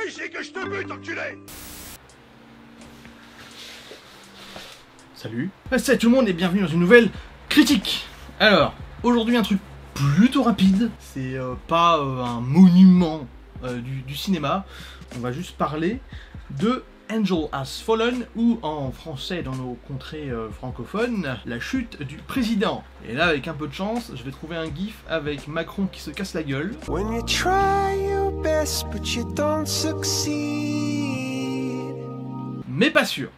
Viens ici que je te bute, enculé! Salut. Salut tout le monde et bienvenue dans une nouvelle critique. Alors, aujourd'hui un truc plutôt rapide. C'est pas un monument du cinéma. On va juste parler de Angel Has Fallen, ou en français dans nos contrées francophones, la chute du président. Et là, avec un peu de chance, je vais trouver un gif avec Macron qui se casse la gueule. When you try your best but you don't succeed. Mais pas sûr.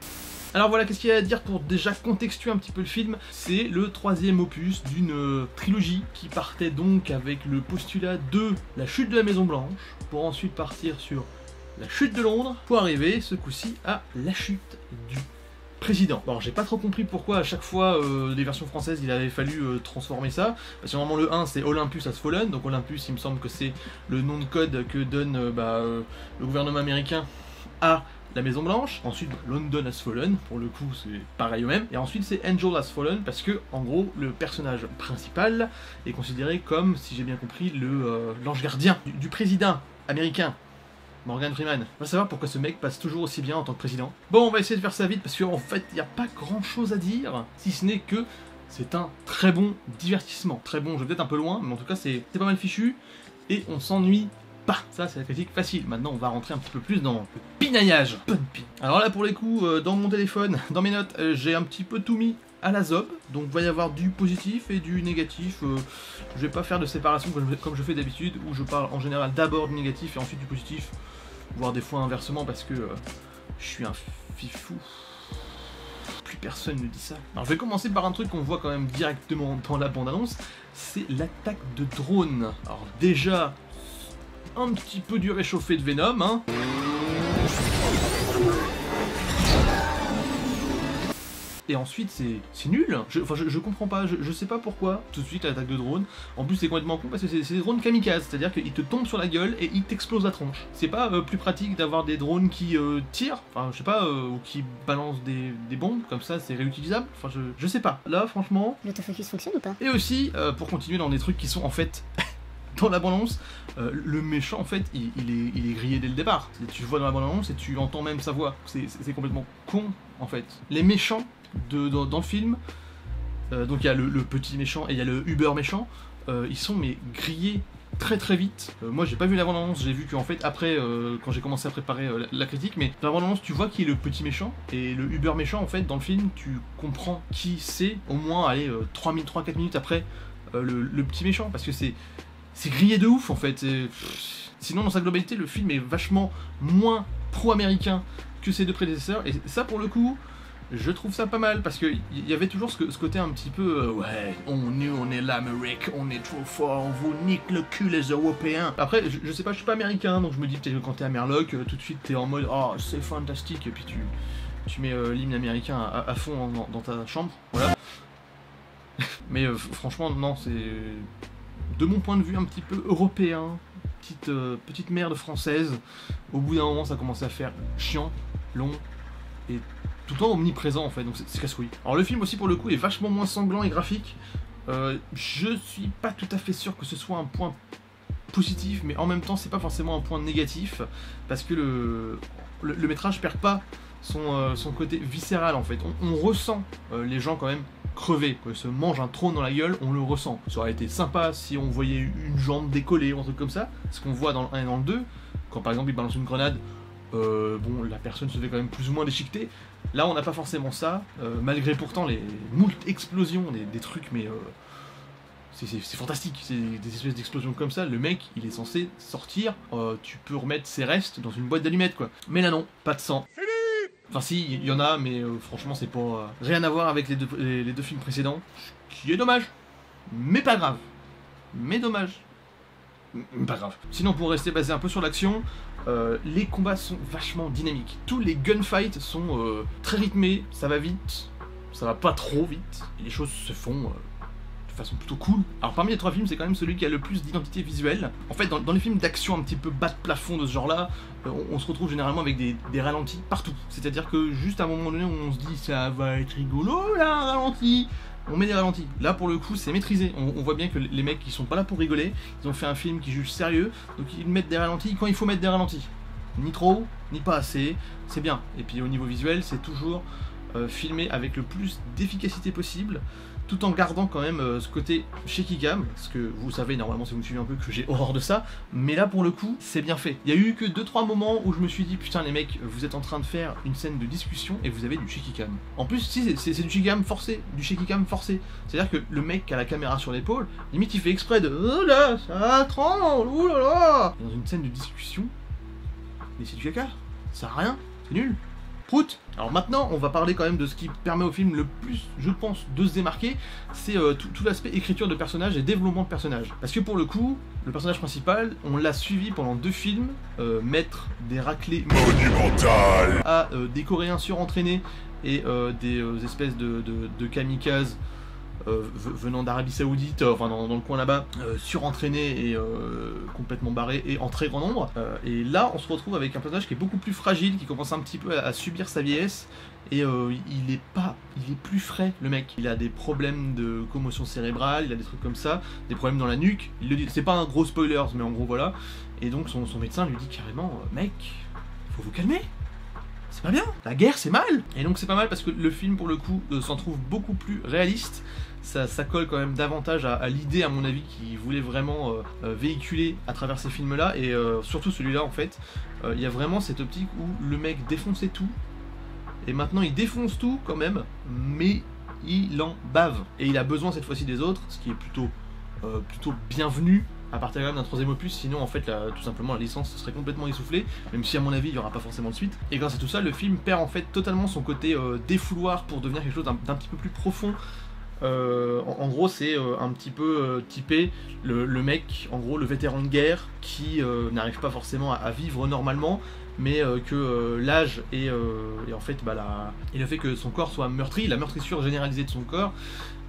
Alors voilà, qu'est-ce qu'il y a à dire pour déjà contextuer un petit peu le film. C'est le troisième opus d'une trilogie qui partait donc avec le postulat de la chute de la Maison Blanche, pour ensuite partir sur la chute de Londres, pour arriver ce coup-ci à la chute du président. Bon, j'ai pas trop compris pourquoi à chaque fois des versions françaises il avait fallu transformer ça, parce que normalement le 1 c'est Olympus Has Fallen, donc Olympus il me semble que c'est le nom de code que donne le gouvernement américain à la Maison Blanche. Ensuite London Has Fallen, pour le coup c'est pareil au même, et ensuite c'est Angel Has Fallen parce que en gros le personnage principal est considéré comme, si j'ai bien compris, l'ange gardien du président américain Morgan Freeman. On va savoir pourquoi ce mec passe toujours aussi bien en tant que président. Bon, on va essayer de faire ça vite parce qu'en fait il n'y a pas grand chose à dire, si ce n'est que c'est un très bon divertissement. Très bon, je vais peut-être un peu loin, mais en tout cas c'est pas mal fichu et on s'ennuie pas. Ça c'est la critique facile. Maintenant on va rentrer un petit peu plus dans le pinaillage. Alors là pour les coups, dans mon téléphone, dans mes notes, j'ai un petit peu tout mis à la zob, donc il va y avoir du positif et du négatif. Je vais pas faire de séparation comme je fais d'habitude, où je parle en général d'abord du négatif et ensuite du positif, voire des fois inversement parce que je suis un fifou. Plus personne ne dit ça. Alors je vais commencer par un truc qu'on voit quand même directement dans la bande-annonce, c'est l'attaque de drone. Alors déjà, un petit peu du réchauffé de Venom, hein. Et ensuite c'est nul, je comprends pas, je sais pas pourquoi, tout de suite l'attaque de drone. En plus c'est complètement con parce que c'est des drones kamikazes, c'est à dire qu'ils te tombent sur la gueule et ils t'explosent la tronche. C'est pas plus pratique d'avoir des drones qui tirent, enfin je sais pas, ou qui balancent des bombes, comme ça c'est réutilisable, enfin je sais pas. Là franchement... L'autofocus fonctionne ou pas? Et aussi, pour continuer dans des trucs qui sont en fait... dans la bande-annonce, le méchant en fait il est grillé dès le départ. Tu le vois dans la bande-annonce et tu entends même sa voix. C'est complètement con en fait. Les méchants dans le film, donc il y a le petit méchant et il y a le Uber méchant, ils sont mais grillés très très vite. Moi j'ai pas vu la bande-annonce, j'ai vu qu'en fait après quand j'ai commencé à préparer la critique, mais dans la bande-annonce tu vois qui est le petit méchant et le Uber méchant en fait dans le film tu comprends qui c'est au moins allez 3-4 minutes après le petit méchant, parce que c'est grillé de ouf en fait. Sinon dans sa globalité le film est vachement moins pro-américain que ses deux prédécesseurs, et ça pour le coup je trouve ça pas mal, parce qu'il y avait toujours ce côté un petit peu ouais, on est l'Amérique, on est trop fort, on vous nique le cul les Européens. Après je sais pas, je suis pas américain donc je me dis peut-être que quand t'es à Merloc tout de suite t'es en mode oh c'est fantastique, et puis tu mets l'hymne américain à fond dans ta chambre, voilà. Mais franchement non, c'est de mon point de vue un petit peu européen, petite merde française. Au bout d'un moment ça commençait à faire chiant, long et tout le temps omniprésent en fait, donc c'est casse-couille. Alors le film aussi pour le coup est vachement moins sanglant et graphique. Je suis pas tout à fait sûr que ce soit un point positif, mais en même temps c'est pas forcément un point négatif, parce que le métrage perd pas son côté viscéral en fait. On ressent les gens quand même crever, quand ils se mangent un trône dans la gueule, on le ressent. Ça aurait été sympa si on voyait une jambe décollée ou un truc comme ça, ce qu'on voit dans le 1 et dans le 2, quand par exemple il balance une grenade, bon la personne se fait quand même plus ou moins déchiqueter. Là on n'a pas forcément ça, malgré pourtant les moult explosions, des trucs mais c'est fantastique, c'est des espèces d'explosions comme ça, le mec il est censé sortir, tu peux remettre ses restes dans une boîte d'allumettes quoi. Mais là non, pas de sang. Enfin si, il y en a, mais franchement c'est pas rien à voir avec les deux films précédents, ce qui est dommage, mais pas grave, mais dommage, mais pas grave. Sinon pour rester basé un peu sur l'action, les combats sont vachement dynamiques, tous les gunfights sont très rythmés, ça va vite, ça va pas trop vite, et les choses se font de façon plutôt cool. Alors parmi les trois films, c'est quand même celui qui a le plus d'identité visuelle. En fait, dans les films d'action un petit peu bas de plafond de ce genre-là, on se retrouve généralement avec des ralentis partout. C'est-à-dire que juste à un moment donné, on se dit ça va être rigolo là, un ralenti. On met des ralentis. Là, pour le coup, c'est maîtrisé. On voit bien que les mecs, ils sont pas là pour rigoler. Ils ont fait un film qui juge sérieux, donc ils mettent des ralentis quand il faut mettre des ralentis. ni trop, ni pas assez, c'est bien. Et puis au niveau visuel, c'est toujours filmé avec le plus d'efficacité possible, tout en gardant quand même ce côté shaky cam, parce que vous savez normalement si vous me suivez un peu que j'ai horreur de ça, mais là pour le coup c'est bien fait. Il y a eu que 2-3 moments où je me suis dit putain les mecs, vous êtes en train de faire une scène de discussion et vous avez du shaky cam. En plus si c'est du shaky cam forcé, c'est-à-dire que le mec qui a la caméra sur l'épaule, limite il fait exprès de oh là ça tremble, oh là là. Dans une scène de discussion, mais c'est du caca, ça sert à rien, c'est nul. Prout. Alors maintenant, on va parler quand même de ce qui permet au film le plus, je pense, de se démarquer, c'est tout l'aspect écriture de personnages et développement de personnages. Parce que pour le coup, le personnage principal, on l'a suivi pendant 2 films, mettre des raclées monumentales à des Coréens surentraînés et des espèces de kamikazes venant d'Arabie Saoudite, enfin dans le coin là-bas, surentraîné et complètement barré et en très grand nombre. Et là, on se retrouve avec un personnage qui est beaucoup plus fragile, qui commence un petit peu à subir sa vieillesse. Et il est plus frais, le mec. Il a des problèmes de commotion cérébrale, il a des trucs comme ça, des problèmes dans la nuque. Il le dit, c'est pas un gros spoiler, mais en gros voilà. Et donc son médecin lui dit carrément, mec, faut vous calmer. C'est pas bien, la guerre c'est mal. Et donc c'est pas mal parce que le film pour le coup s'en trouve beaucoup plus réaliste. Ça colle quand même davantage à l'idée à mon avis qu'il voulait vraiment véhiculer à travers ces films là. Et surtout celui-là en fait, il y a vraiment cette optique où le mec défonçait tout. Et maintenant il défonce tout quand même, mais il en bave. Et il a besoin cette fois-ci des autres, ce qui est plutôt bienvenu. À partir d'un 3ème opus, sinon en fait tout simplement la licence serait complètement essoufflée, même si à mon avis il n'y aura pas forcément de suite. Et grâce à tout ça, le film perd en fait totalement son côté défouloir pour devenir quelque chose d'un petit peu plus profond. En gros c'est un petit peu typé le mec, en gros le vétéran de guerre qui n'arrive pas forcément à vivre normalement, mais que l'âge et en fait et le fait que son corps soit meurtri, la meurtrissure généralisée de son corps,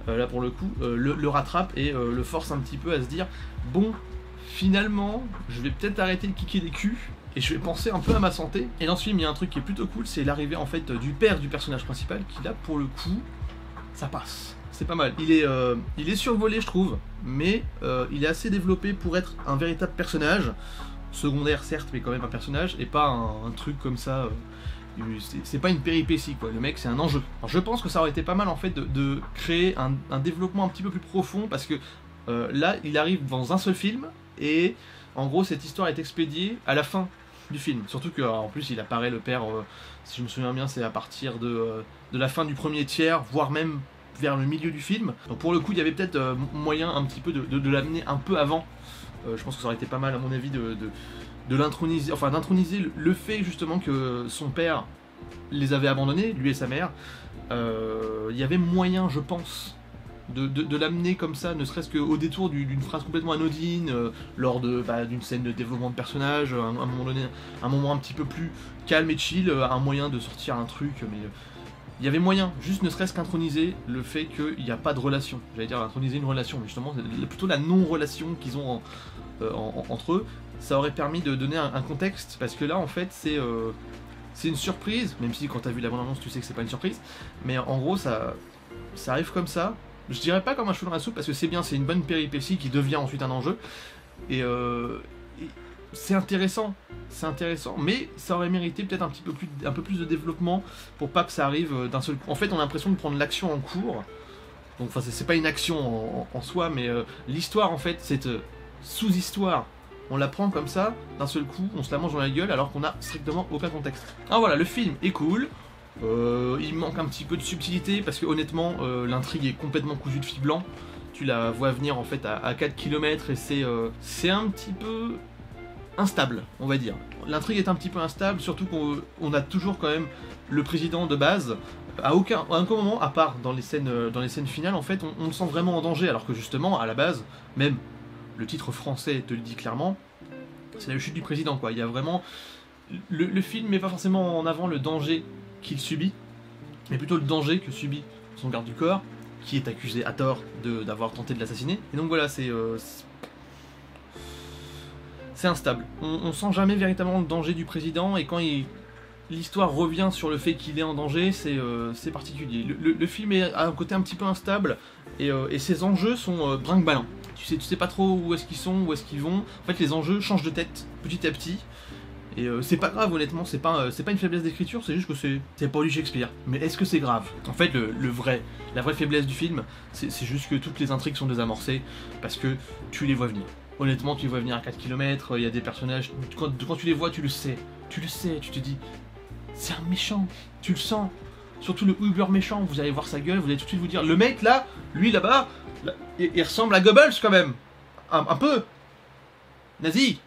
là pour le coup, le rattrape et le force un petit peu à se dire bon, finalement, je vais peut-être arrêter de kicker des culs et je vais penser un peu à ma santé. Et dans ce film, il y a un truc qui est plutôt cool, c'est l'arrivée en fait du père du personnage principal qui là pour le coup, ça passe. C'est pas mal. Il est survolé je trouve, mais il est assez développé pour être un véritable personnage, secondaire certes, mais quand même un personnage et pas un truc comme ça. C'est pas une péripétie quoi, le mec c'est un enjeu. Alors je pense que ça aurait été pas mal en fait de créer un développement un petit peu plus profond parce que là il arrive dans un seul film et en gros cette histoire est expédiée à la fin du film. Surtout qu'en plus il apparaît le père, si je me souviens bien c'est à partir de la fin du premier tiers, voire même vers le milieu du film. Donc pour le coup il y avait peut-être moyen un petit peu de l'amener un peu avant. Je pense que ça aurait été pas mal à mon avis d'introniser le fait justement que son père les avait abandonnés, lui et sa mère. Il y avait moyen, je pense, de l'amener comme ça, ne serait-ce qu'au détour d'une phrase complètement anodine, lors d'une scène de développement de personnage, à un moment donné, un moment un petit peu plus calme et chill, un moyen de sortir un truc, mais il y avait moyen, juste ne serait-ce qu'introniser le fait qu'il n'y a pas de relation. J'allais dire introniser une relation, mais justement, c'est plutôt la non-relation qu'ils ont entre eux. Ça aurait permis de donner un contexte, parce que là en fait c'est une surprise, même si quand t'as vu la bande-annonce tu sais que c'est pas une surprise, mais en gros ça arrive comme ça, je dirais pas comme un cheveu dans la soupe, parce que c'est bien, c'est une bonne péripétie qui devient ensuite un enjeu, et c'est intéressant, mais ça aurait mérité peut-être un peu plus de développement, pour pas que ça arrive d'un seul coup. En fait on a l'impression de prendre l'action en cours, donc enfin c'est pas une action en soi, mais l'histoire en fait, cette sous-histoire, on la prend comme ça, d'un seul coup, on se la mange dans la gueule alors qu'on a strictement aucun contexte. Alors voilà, le film est cool, il manque un petit peu de subtilité parce que honnêtement, l'intrigue est complètement cousue de fil blanc. Tu la vois venir en fait à 4 km et c'est un petit peu instable, on va dire. L'intrigue est un petit peu instable, surtout qu'on a toujours quand même le président de base. À aucun moment, à part dans les scènes finales, en fait, on le sent vraiment en danger, alors que justement, à la base, même le titre français te le dit clairement, c'est la chute du président, quoi. Il y a vraiment... Le film met pas forcément en avant le danger qu'il subit, mais plutôt le danger que subit son garde du corps, qui est accusé à tort d'avoir tenté de l'assassiner. Et donc voilà, c'est instable. On sent jamais véritablement le danger du président, et quand l'histoire revient sur le fait qu'il est en danger, c'est particulier. Le film a un côté un petit peu instable, et ses enjeux sont brinque-ballants. Tu sais pas trop où est-ce qu'ils sont, où est-ce qu'ils vont. En fait, les enjeux changent de tête petit à petit, Et c'est pas grave, honnêtement, c'est pas une faiblesse d'écriture, c'est juste que c'est pas du Shakespeare. Mais est-ce que c'est grave? En fait, la vraie faiblesse du film, c'est juste que toutes les intrigues sont désamorcées, parce que tu les vois venir. Honnêtement, tu les vois venir à 4 km, il y a des personnages, quand tu les vois, tu le sais, tu te dis, c'est un méchant, tu le sens. Surtout le Uber méchant, vous allez voir sa gueule, vous allez tout de suite vous dire, le mec là, lui là-bas, il ressemble à Goebbels quand même, un peu, nazi,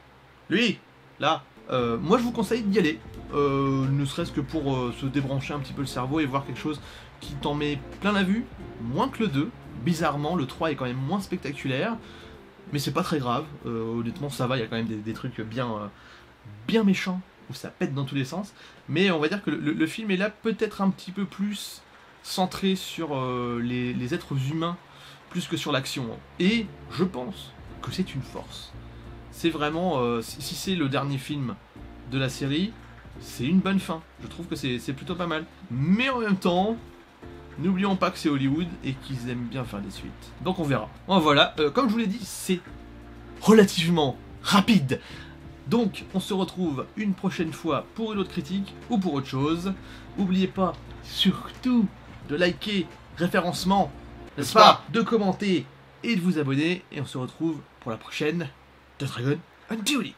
lui, là. Moi je vous conseille d'y aller, ne serait-ce que pour se débrancher un petit peu le cerveau et voir quelque chose qui t'en met plein la vue, moins que le 2, bizarrement le 3 est quand même moins spectaculaire, mais c'est pas très grave, honnêtement ça va, il y a quand même des trucs bien méchants, où ça pète dans tous les sens, mais on va dire que le film est là peut-être un petit peu plus centré sur les êtres humains, plus que sur l'action, et je pense que c'est une force. C'est vraiment, si c'est le dernier film de la série, c'est une bonne fin. Je trouve que c'est plutôt pas mal. Mais en même temps, n'oublions pas que c'est Hollywood et qu'ils aiment bien faire des suites. Donc on verra. Bon, voilà, comme je vous l'ai dit, c'est relativement rapide. Donc on se retrouve une prochaine fois pour une autre critique ou pour autre chose. N'oubliez pas, surtout, de liker, référencement, n'est-ce pas, de commenter et de vous abonner. Et on se retrouve pour la prochaine de Dragon on Duty.